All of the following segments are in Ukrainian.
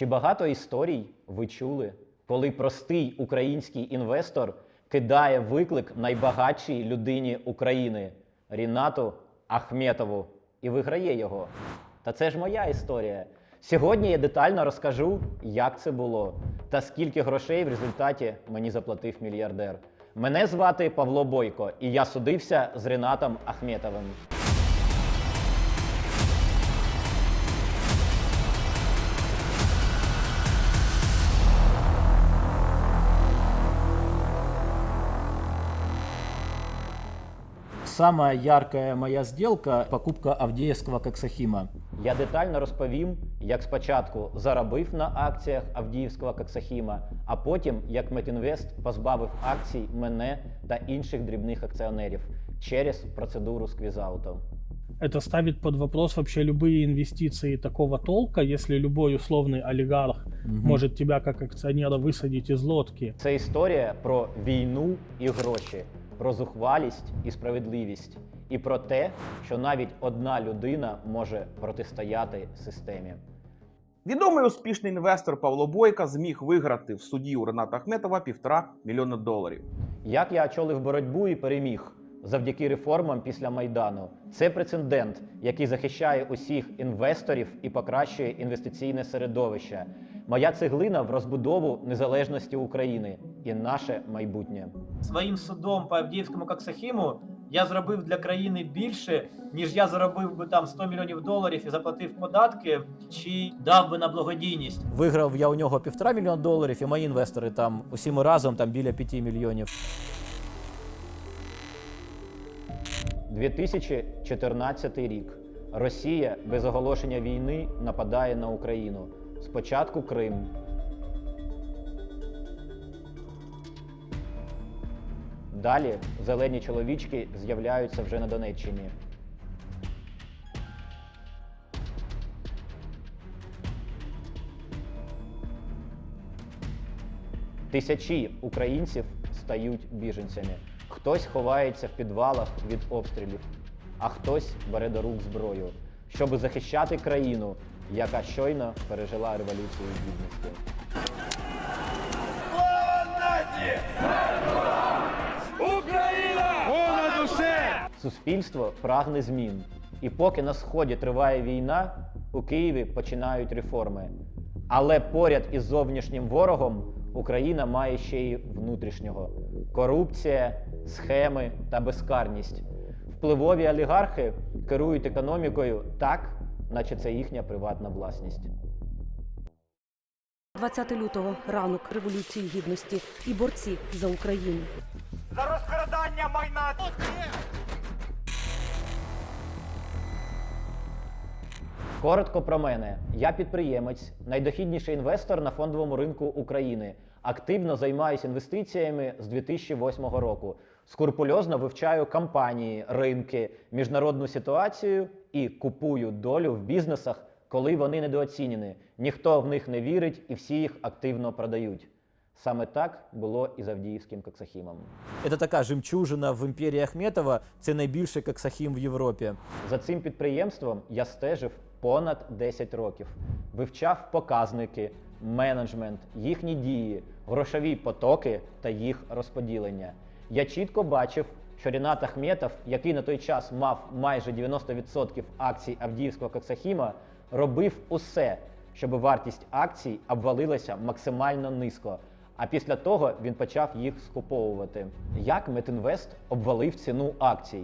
Чи багато історій ви чули, коли простий український інвестор кидає виклик найбагатшій людині України – Рінату Ахметову і виграє його? Та це ж моя історія. Сьогодні я детально розкажу, як це було та скільки грошей в результаті мені заплатив мільярдер. Мене звати Павло Бойко, і я судився з Рінатом Ахметовим. Самая яркая моя сделка – покупка Авдеевского коксахима. Я детально розповім, як спочатку заробив на акціях Авдіївського коксахіма, а потім, як Метінвест позбавив акцій мене та інших дрібних акціонерів через процедуру сквізауту. Это ставит под вопрос вообще любые инвестиции такого толка, если любой условный олигарх может тебя как акционера высадить из лодки. Це історія про війну і гроші, про зухвалість і справедливість, і про те, що навіть одна людина може протистояти системі. Відомий успішний інвестор Павло Бойко зміг виграти в суді у Ріната Ахметова $1,5 мільйона. Як я очолив боротьбу і переміг завдяки реформам після Майдану? Це прецедент, який захищає усіх інвесторів і покращує інвестиційне середовище. Моя цеглина в розбудову незалежності України і наше майбутнє. Своїм судом по Авдіївському коксахіму я зробив для країни більше, ніж я заробив би там $100 мільйонів і заплатив податки, чи дав би на благодійність. Виграв я у нього $1,5 мільйона, і мої інвестори там усі ми разом там біля 5 мільйонів. 2014 рік. Росія без оголошення війни нападає на Україну. Спочатку Крим. Далі зелені чоловічки з'являються вже на Донеччині. Тисячі українців стають біженцями. Хтось ховається в підвалах від обстрілів, а хтось бере до рук зброю, щоб захищати країну, яка щойно пережила Революцію Гідності. Суспільство прагне змін. І поки на Сході триває війна, у Києві починають реформи. Але поряд із зовнішнім ворогом Україна має ще й внутрішнього. Корупція, схеми та безкарність. Впливові олігархи керують економікою так, наче це їхня приватна власність. 20 лютого – ранок Революції Гідності і борці за Україну. За розкрадання майна! Коротко про мене. Я підприємець, найдохідніший інвестор на фондовому ринку України. Активно займаюся інвестиціями з 2008 року. Скрупульозно вивчаю компанії, ринки, міжнародну ситуацію і купую долю в бізнесах, коли вони недооцінені. Ніхто в них не вірить і всі їх активно продають. Саме так було і з Авдіївським коксахімом. Це така жемчужина в імперії Ахметова, це найбільший коксахім в Європі. За цим підприємством я стежив понад 10 років. Вивчав показники, менеджмент, їхні дії, грошові потоки та їх розподілення. Я чітко бачив, що Рінат Ахметов, який на той час мав майже 90% акцій Авдіївського коксахіма, робив усе, щоб вартість акцій обвалилася максимально низько. А після того він почав їх скуповувати. Як Метінвест обвалив ціну акцій?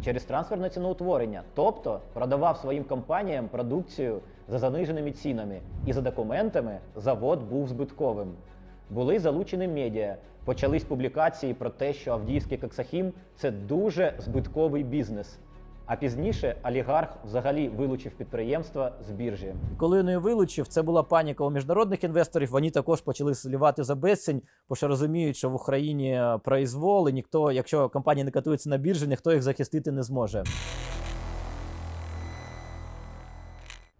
Через трансферне ціноутворення, тобто продавав своїм компаніям продукцію за заниженими цінами, і за документами завод був збитковим. Були залучені медіа, почались публікації про те, що Авдіївський коксахім – це дуже збитковий бізнес. А пізніше олігарх взагалі вилучив підприємства з біржі. Коли він її вилучив, це була паніка у міжнародних інвесторів, вони також почали сливати за безцінь, бо що розуміють, що в Україні произвол, і ніхто, якщо компанії не котуються на біржі, ніхто їх захистити не зможе.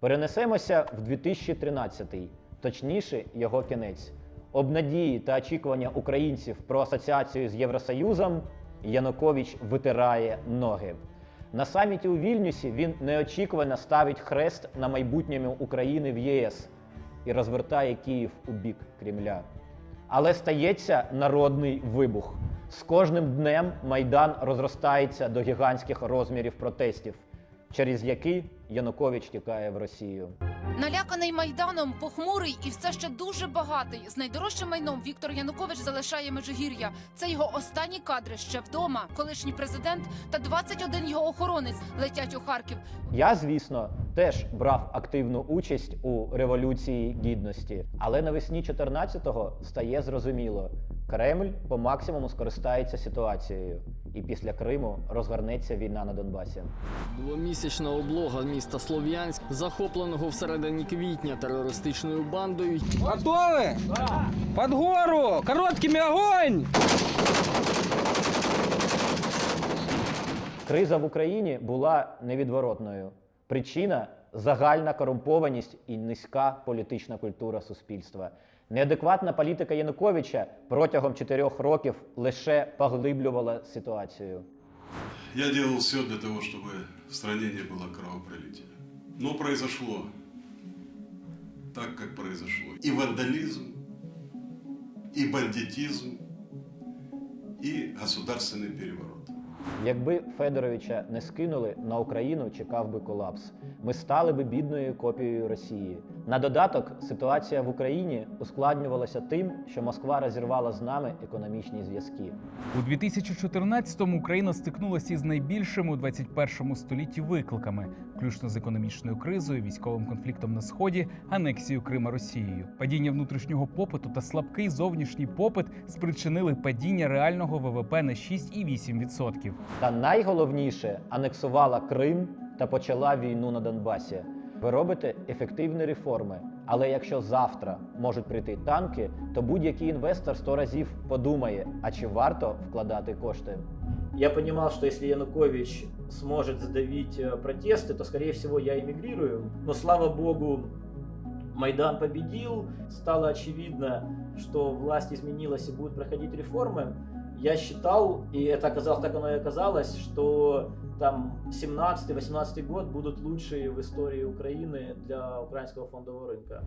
Перенесемося в 2013-й, точніше його кінець. Обнадії та очікування українців про асоціацію з Євросоюзом Янукович витирає ноги. На саміті у Вільнюсі він неочікувано ставить хрест на майбутньому України в ЄС. і розвертає Київ у бік Кремля. Але стається народний вибух. З кожним днем Майдан розростається до гігантських розмірів протестів, через які Янукович тікає в Росію. Наляканий Майданом, похмурий і все ще дуже багатий. З найдорожчим майном Віктор Янукович залишає Межигір'я. Це його останні кадри ще вдома. Колишній президент та 21 його охоронець летять у Харків. Я, звісно, теж брав активну участь у Революції Гідності. Але навесні 14-го стає зрозуміло, Кремль по максимуму скористається ситуацією. І після Криму розгорнеться війна на Донбасі. Двомісячна облога міста Слов'янськ, захопленого всередині квітня терористичною бандою. Готові? Під гору! Короткими огонь! Криза в Україні була невідворотною. Причина – загальна корумпованість і низька політична культура суспільства. Неадекватна політика Януковича протягом 4 років лише поглиблювала ситуацію. Я делал все для того, чтобы в стране не было кровопролития. Но произошло так, как произошло. И вандализм, и бандитизм, и государственный переворот. Якби Федоровича не скинули, на Україну чекав би колапс. Ми стали би бідною копією Росії. На додаток, ситуація в Україні ускладнювалася тим, що Москва розірвала з нами економічні зв'язки. У 2014-му Україна стикнулася із найбільшими у 21 столітті викликами, включно з економічною кризою, військовим конфліктом на Сході, анексією Крима Росією. Падіння внутрішнього попиту та слабкий зовнішній попит спричинили падіння реального ВВП на 6,8%. Та найголовніше, анексувала Крим та почала війну на Донбасі. Ви робите ефективні реформи, але якщо завтра можуть прийти танки, то будь-який інвестор 100 разів подумає, а чи варто вкладати кошти. Я понимал, что если Янукович сможет задавить протесты, то, скорее всего, я эмигрирую. Но, слава богу, Майдан победил, стало очевидно, что власть изменилась и будут проходить реформы. Я считал, и это оказалось, так оно и оказалось, что там 17-18 год будут лучшие в истории Украины для украинского фондового рынка.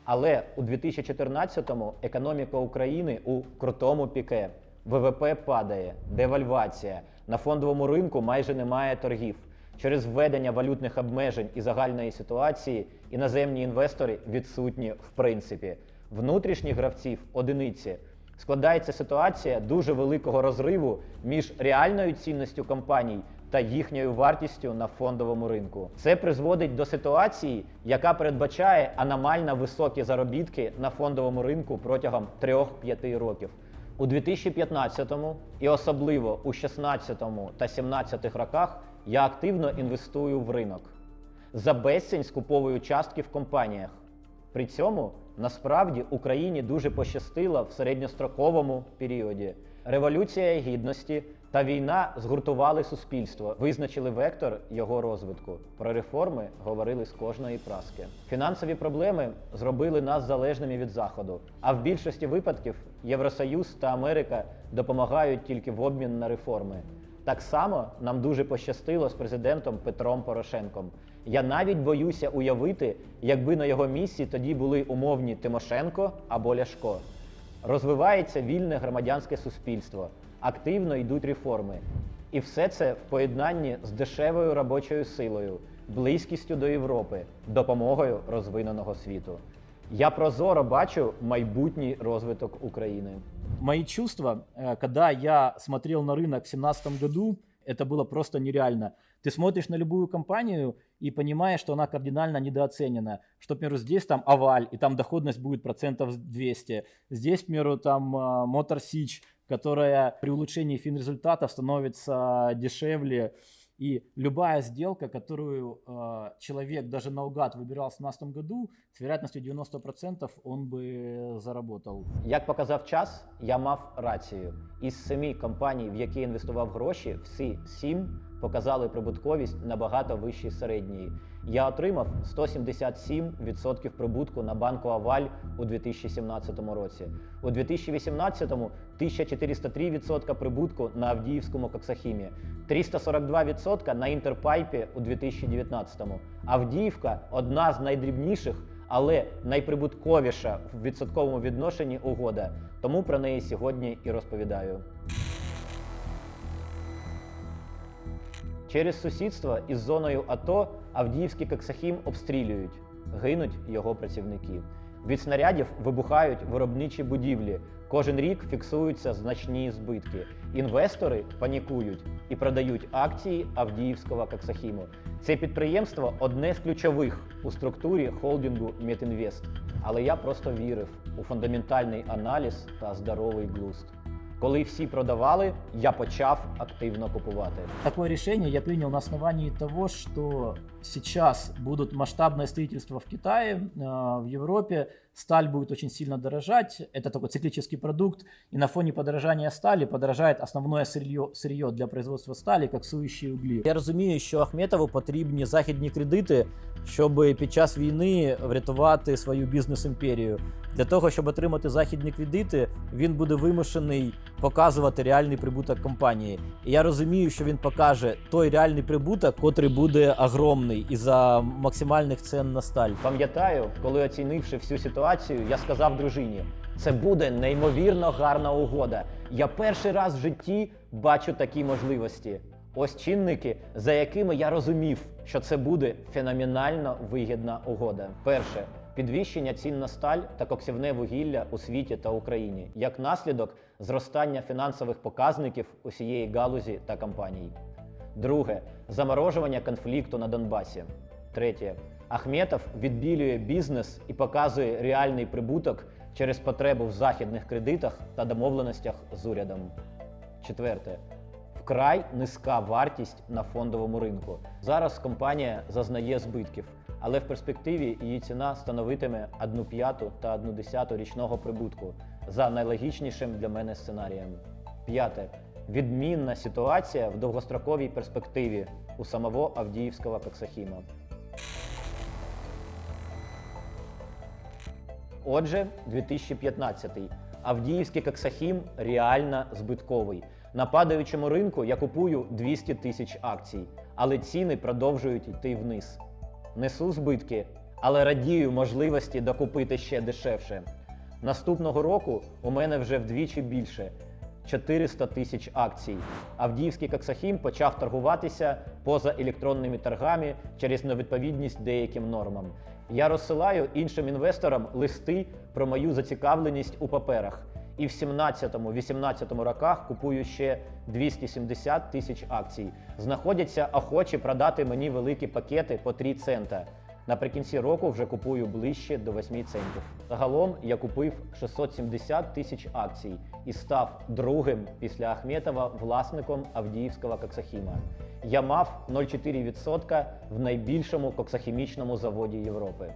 Але у 2014-му економіка України у крутому піке. ВВП падає, девальвація, на фондовому ринку майже немає торгів. Через введення валютних обмежень і загальної ситуації іноземні інвестори відсутні в принципі. Внутрішніх гравців – одиниці. Складається ситуація дуже великого розриву між реальною цінністю компаній та їхньою вартістю на фондовому ринку. Це призводить до ситуації, яка передбачає аномально високі заробітки на фондовому ринку протягом 3-5 років. У 2015-му і особливо у 2016-му та 2017 роках я активно інвестую в ринок. За безцінь скуповую частки в компаніях. При цьому, насправді, Україні дуже пощастило в середньостроковому періоді. Революція Гідності та війна згуртували суспільство, визначили вектор його розвитку. Про реформи говорили з кожної праски. Фінансові проблеми зробили нас залежними від Заходу, а в більшості випадків Євросоюз та Америка допомагають тільки в обмін на реформи. Так само нам дуже пощастило з президентом Петром Порошенком. Я навіть боюся уявити, якби на його місці тоді були умовні Тимошенко або Ляшко. Розвивається вільне громадянське суспільство, активно йдуть реформи. І все це в поєднанні з дешевою робочою силою, близькістю до Європи, допомогою розвиненого світу. Я прозоро бачу майбутній розвиток України. Мои чувства, когда я смотрел на рынок в 2017 году, это было просто нереально. Ты смотришь на любую компанию и понимаешь, что она кардинально недооценена. Что, к примеру, здесь там Аваль, и там доходность будет 200%. Здесь, к примеру, там Motor Sich, которая при улучшении финрезультатов становится дешевле. И любая сделка, которую человек даже наугад выбирал в 2017 году, с вероятностью 90% он бы заработал. Як показав час, я мав рацію. Із 7 компаній, в які інвестував гроші, всі 7 показали прибутковість набагато вищій середньої. Я отримав 177% прибутку на банку Аваль у 2017 році. У 2018-му 1403% прибутку на Авдіївському коксахімі, 342% на Інтерпайпі у 2019-му. Авдіївка – одна з найдрібніших, але найприбутковіша в відсотковому відношенні угода. Тому про неї сьогодні і розповідаю. Через сусідство із зоною АТО Авдіївський коксахім обстрілюють, гинуть його працівники. Від снарядів вибухають виробничі будівлі, кожен рік фіксуються значні збитки. Інвестори панікують і продають акції Авдіївського коксахіму. Це підприємство одне з ключових у структурі холдингу Метінвест. Але я просто вірив у фундаментальний аналіз та здоровий глузд. Коли всі продавали, я почав активно купувати. Такое решение я принял на основании того, что сейчас будут масштабное строительство в Китае, в Европе, сталь будет очень сильно дорожать, это такой циклический продукт, и на фоне подорожания стали подорожает основное сырье для производства стали, коксуючі углі. Я розумію, що Ахметову потрібні західні кредити, щоб під час війни врятувати свою бізнес-імперію. Для того, щоб отримати західні кредити, він буде вимушений показувати реальний прибуток компанії. І я розумію, що він покаже той реальний прибуток, котрий буде огромний із-за максимальних цін на сталь. Пам'ятаю, коли оцінивши всю ситуацію, я сказав дружині, це буде неймовірно гарна угода. Я перший раз в житті бачу такі можливості. Ось чинники, за якими я розумів, що це буде феноменально вигідна угода. Перше. Підвищення цін на сталь та коксівне вугілля у світі та Україні. Як наслідок зростання фінансових показників усієї галузі та компаній. Друге. Заморожування конфлікту на Донбасі. Третє. Ахметов відбілює бізнес і показує реальний прибуток через потребу в західних кредитах та домовленостях з урядом. Четверте. Вкрай низька вартість на фондовому ринку. Зараз компанія зазнає збитків, але в перспективі її ціна становитиме 1/5 та 1/10 річного прибутку за найлогічнішим для мене сценарієм. П'яте. Відмінна ситуація в довгостроковій перспективі у самого Авдіївського коксахіма. Отже, 2015-й. Авдіївський коксахім реально збитковий. На падаючому ринку я купую 200 тисяч акцій, але ціни продовжують йти вниз. Несу збитки, але радію можливості докупити ще дешевше. Наступного року у мене вже вдвічі більше – 400 тисяч акцій. Авдіївський коксахім почав торгуватися поза електронними торгами через невідповідність деяким нормам. Я розсилаю іншим інвесторам листи про мою зацікавленість у паперах. І в 17-18 роках купую ще 270 тисяч акцій. Знаходяться охочі продати мені великі пакети по 3 цента. Наприкінці року вже купую ближче до 8 центів. Загалом я купив 670 тисяч акцій і став другим після Ахметова власником Авдіївського коксахіма. Я мав 0,4% в найбільшому коксохімічному заводі Європи.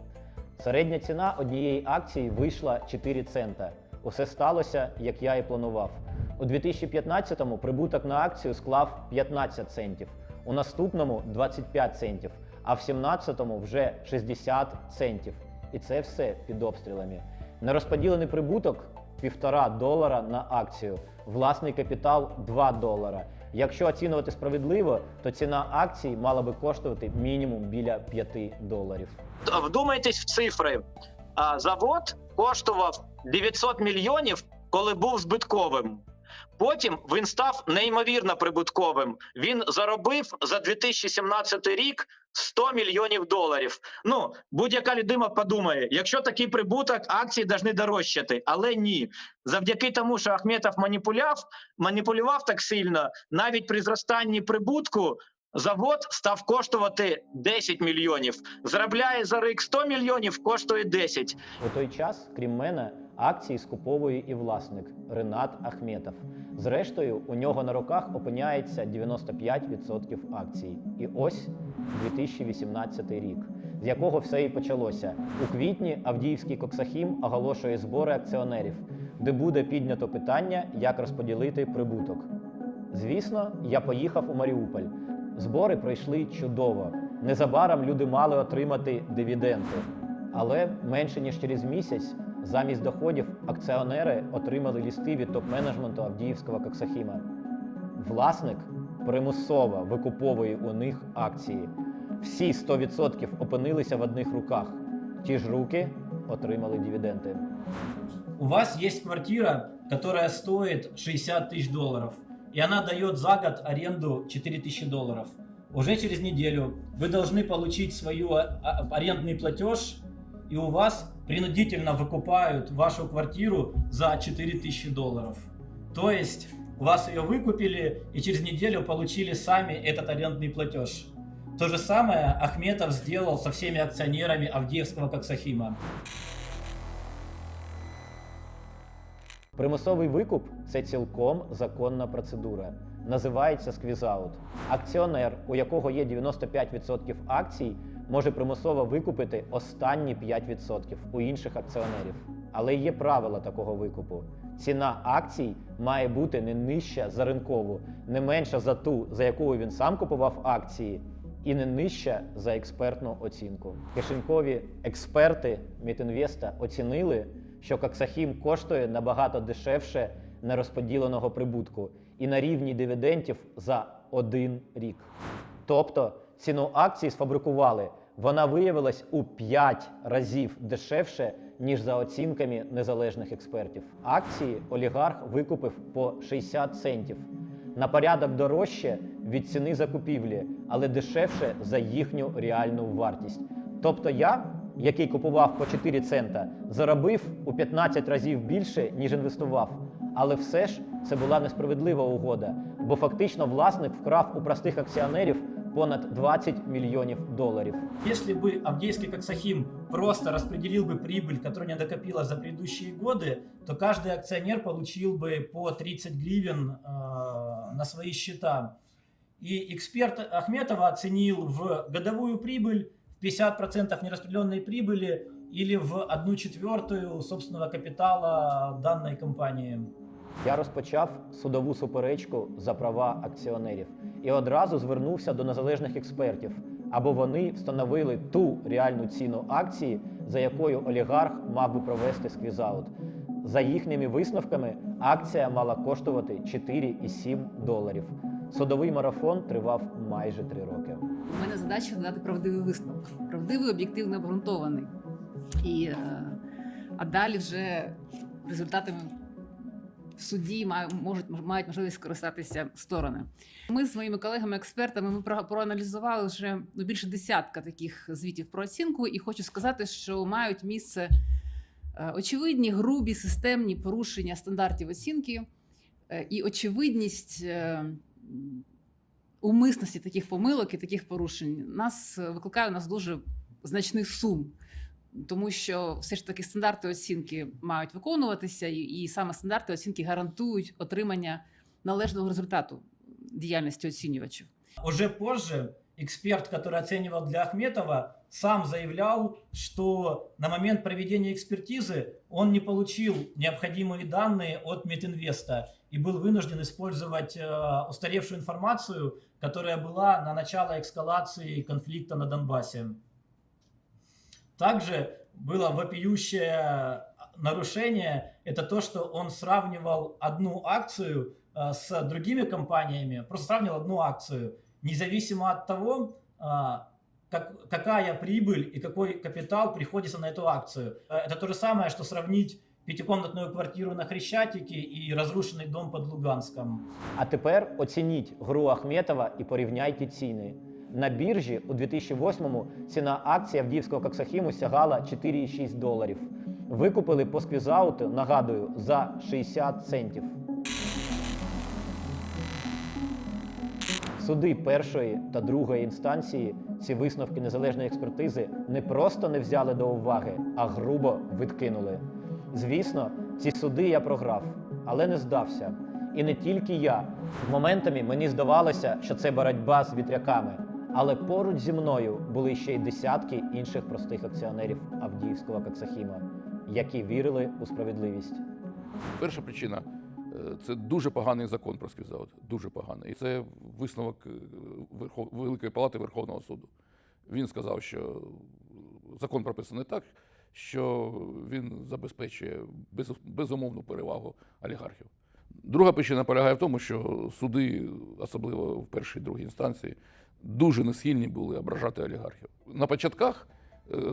Середня ціна однієї акції вийшла 4 цента. Усе сталося, як я і планував. У 2015-му прибуток на акцію склав 15 центів, у наступному – 25 центів, а в 2017-му вже 60 центів. І це все під обстрілами. Нерозподілений прибуток – $1,5 на акцію, власний капітал – $2. Якщо оцінювати справедливо, то ціна акцій мала би коштувати мінімум біля $5. Вдумайтесь в цифри. Завод коштував 900 мільйонів, коли був збитковим. Потім він став неймовірно прибутковим. Він заробив за 2017 рік $100 мільйонів. Ну, будь-яка людина подумає, якщо такий прибуток, акції повинні дорожчати. Але ні. Завдяки тому, що Ахметов маніпулював так сильно, навіть при зростанні прибутку, завод став коштувати 10 мільйонів. Заробляє за рік 100 мільйонів, коштує 10. У той час, крім мене, акції скуповує і власник Ринат Ахметов. Зрештою, у нього на руках опиняється 95% акцій. І ось 2018 рік, з якого все і почалося. У квітні Авдіївський коксахім оголошує збори акціонерів, де буде піднято питання, як розподілити прибуток. Звісно, я поїхав у Маріуполь. Збори пройшли чудово. Незабаром люди мали отримати дивіденди. Але менше ніж через місяць замість доходів акціонери отримали листи від топ-менеджменту Авдіївського Коксахіма. Власник примусово викуповує у них акції. Всі 100% опинилися в одних руках. Ті ж руки отримали дивіденди. У вас есть квартира, которая стоит $60 000, и она дает за год аренду $4 000. Уже через неделю вы должны получить свой арендный платеж, и у вас принудительно выкупают вашу квартиру за $4 000. То есть у вас ее выкупили, и через неделю получили сами этот арендный платеж. То же самое Ахметов сделал со всеми акционерами Авдеевского Коксахима. Примусовий викуп – це цілком законна процедура. Називається сквіз-аут. Акціонер, у якого є 95% акцій, може примусово викупити останні 5% у інших акціонерів. Але є правила такого викупу. Ціна акцій має бути не нижча за ринкову, не менша за ту, за якою він сам купував акції, і не нижча за експертну оцінку. Кишенькові експерти Мітінвеста оцінили, що Коксахім коштує набагато дешевше нерозподіленого прибутку і на рівні дивідендів за 1 рік. Тобто ціну акцій сфабрикували, вона виявилась у 5 разів дешевше, ніж за оцінками незалежних експертів. Акції олігарх викупив по 60 центів. На порядок дорожче від ціни закупівлі, але дешевше за їхню реальну вартість. Тобто я, який купував по 4 цента, заробив у 15 разів більше, ніж інвестував. Але все ж це була несправедлива угода, бо фактично власник вкрав у простих акціонерів понад $20 мільйонів. Если бы Авдеевский Коксахим просто распределил бы прибыль, которая не докопилась за предыдущие годы, то каждый акционер получил бы по 30 гривен на свои счета. И эксперт Ахметова оценил в годовую прибыль, в 50% нераспределенной прибыли или в 1/4 собственного капитала данной компании. Я розпочав судову суперечку за права акціонерів і одразу звернувся до незалежних експертів, аби вони встановили ту реальну ціну акції, за якою олігарх мав би провести сквіз-аут. За їхніми висновками, акція мала коштувати $4,7. Судовий марафон тривав майже 3 роки. У мене задача дати правдивий висновок. Правдивий, об'єктивно обґрунтований. А далі вже результатами в суді мають можливість скористатися сторони. Ми з моїми колегами-експертами проаналізували вже більше десятка таких звітів про оцінку, і хочу сказати, що мають місце очевидні, грубі, системні порушення стандартів оцінки і очевидність умисності таких помилок і таких порушень викликає у нас дуже значний сум. Тому що все ж таки стандарти оцінки мають виконуватися, і саме стандарти оцінки гарантують отримання належного результату діяльності оцінювачів. Уже позже эксперт, который оценивал для Ахметова, сам заявлял, что на момент проведения экспертизы он не получил необходимые данные от Митинвеста и был вынужден использовать устаревшую информацию, которая была на начало эскалации конфликта на Донбассе. Также было вопиющее нарушение, это то, что он сравнивал одну акцию с другими компаниями, просто сравнивал одну акцию, независимо от того, какая прибыль и какой капитал приходится на эту акцию. Это то же самое, что сравнить 5-комнатную квартиру на Хрещатике и разрушенный дом под Луганском. А тепер оцініть гру Ахметова і порівняйте ціни. На біржі у 2008-му ціна акції Авдіївського Коксахіму сягала $4,6. Викупили по сквіз-ауту, нагадую, за 60 центів. Суди першої та другої інстанції ці висновки незалежної експертизи не просто не взяли до уваги, а грубо відкинули. Звісно, ці суди я програв, але не здався. І не тільки я. Моментами мені здавалося, що це боротьба з вітряками. Але поруч зі мною були ще й десятки інших простих акціонерів Авдіївського Коксахіма, які вірили у справедливість. Перша причина Це дуже поганий закон про співзавод, дуже поганий. І це висновок Великої Палати Верховного суду. Він сказав, що закон прописаний так, що він забезпечує безумовну перевагу олігархів. Друга причина полягає в тому, що суди, особливо в першій і другій інстанції, дуже не схильні були ображати олігархів. На початках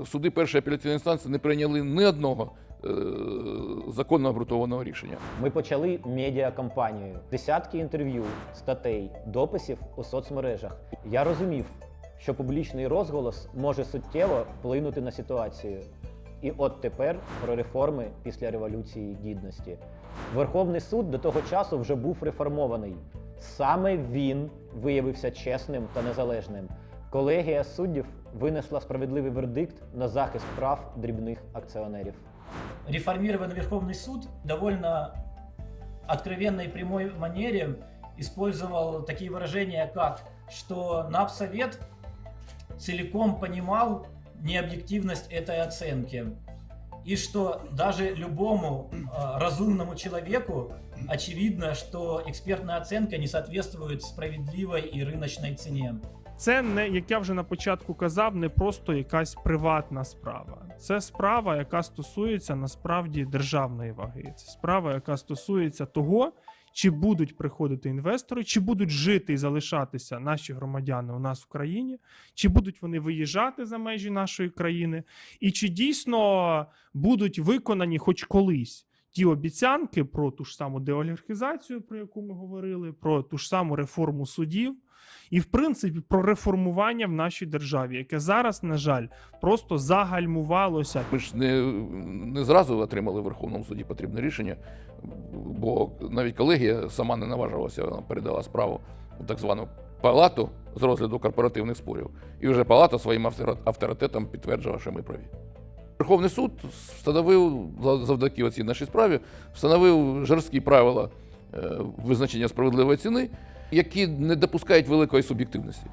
суди першої апеляційної інстанції не прийняли ні одного законно обґрунтованого рішення. Ми почали медіакампанію. Десятки інтерв'ю, статей, дописів у соцмережах. Я розумів, що публічний розголос може суттєво вплинути на ситуацію. І от тепер про реформи після Революції Гідності. Верховний суд до того часу вже був реформований. Саме він виявився чесним та незалежним. Колегія суддів винесла справедливий вердикт на захист прав дрібних акціонерів. Реформированный Верховный суд в довольно откровенной и прямой манере использовал такие выражения, как что Напсовет целиком понимал необъективность этой оценки, и что даже любому разумному человеку очевидно, что экспертная оценка не соответствует справедливой и рыночной цене. Це не, як я вже на початку казав, не просто якась приватна справа. Це справа, яка стосується насправді державної ваги. Це справа, яка стосується того, чи будуть приходити інвестори, чи будуть жити і залишатися наші громадяни у нас в країні, чи будуть вони виїжджати за межі нашої країни, і чи дійсно будуть виконані хоч колись ті обіцянки про ту ж саму деолігархізацію, про яку ми говорили, про ту ж саму реформу судів, і, в принципі, про реформування в нашій державі, яке зараз, на жаль, просто загальмувалося. Ми ж не зразу отримали в Верховному суді потрібне рішення, бо навіть колегія сама не наважилася, вона передала справу у так звану палату з розгляду корпоративних спорів. І вже палата своїм авторитетом підтверджувала, що ми праві. Верховний суд встановив, завдяки цій нашій справі, встановив жорсткі правила визначення справедливої ціни, які не допускають великої суб'єктивності.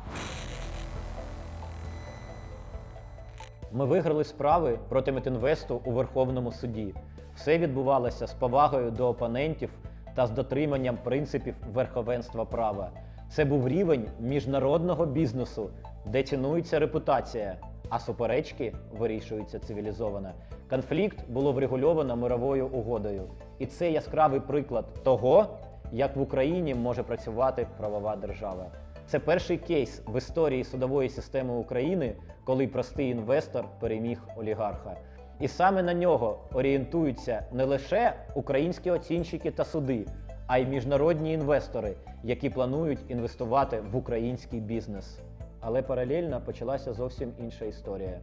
Ми виграли справи проти Метінвесту у Верховному суді. Все відбувалося з повагою до опонентів та з дотриманням принципів верховенства права. Це був рівень міжнародного бізнесу, де цінується репутація, а суперечки вирішуються цивілізовано. Конфлікт було врегульовано мировою угодою. І це яскравий приклад того, як в Україні може працювати правова держава. Це перший кейс в історії судової системи України, коли простий інвестор переміг олігарха. І саме на нього орієнтуються не лише українські оцінщики та суди, а й міжнародні інвестори, які планують інвестувати в український бізнес. Але паралельно почалася зовсім інша історія.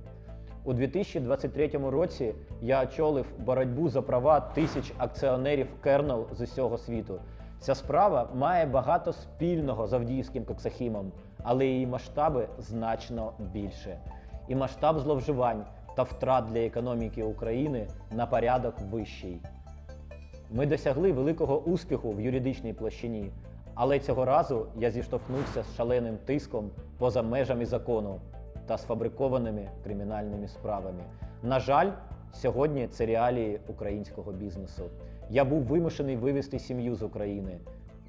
У 2023 році я очолив боротьбу за права тисяч акціонерів Кернел з усього світу. Ця справа має багато спільного з Авдіївським коксохімом, але її масштаби значно більше. І масштаб зловживань та втрат для економіки України на порядок вищий. Ми досягли великого успіху в юридичній площині, але цього разу я зіштовхнувся з шаленим тиском поза межами закону та сфабрикованими кримінальними справами. На жаль, сьогодні це реалії українського бізнесу. Я був вимушений вивезти сім'ю з України,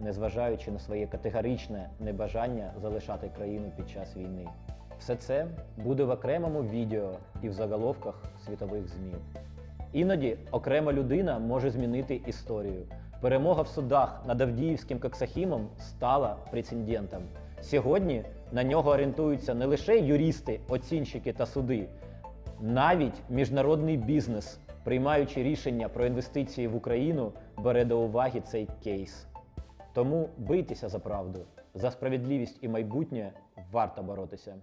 незважаючи на своє категоричне небажання залишати країну під час війни. Все це буде в окремому відео і в заголовках світових ЗМІ. Іноді окрема людина може змінити історію. Перемога в судах над Авдіївським коксохімом стала прецедентом. Сьогодні на нього орієнтуються не лише юристи, оцінщики та суди, навіть міжнародний бізнес, приймаючи рішення про інвестиції в Україну, бере до уваги цей кейс. Тому бийтеся за правду, за справедливість і майбутнє варто боротися.